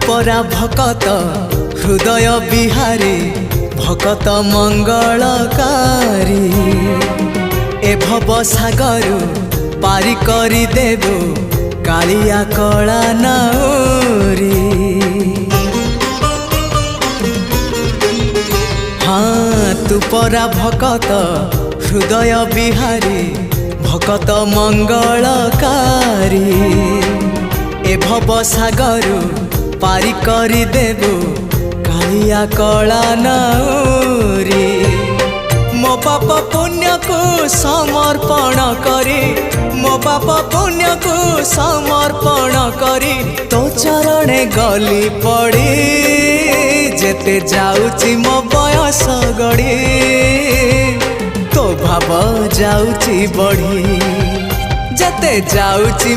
परा भकत हृदय बिहारी भकत मंगलकारी ए भव सागर पारी करी देबो कालिया कला नाउरी। हाँ तू परा भकत हृदय बिहारी भकत मंगलकारी ए भव सागर पारी करी देबो कालिया कला नाउरी। मो पाप पुण्य को समर्पण करी मो पाप पुण्य को समर्पण करी तो चरणे गली पड़ी जेते जाउची मो बयस गड़ी तो भाव जाउची बढ़ी जेते जाउची।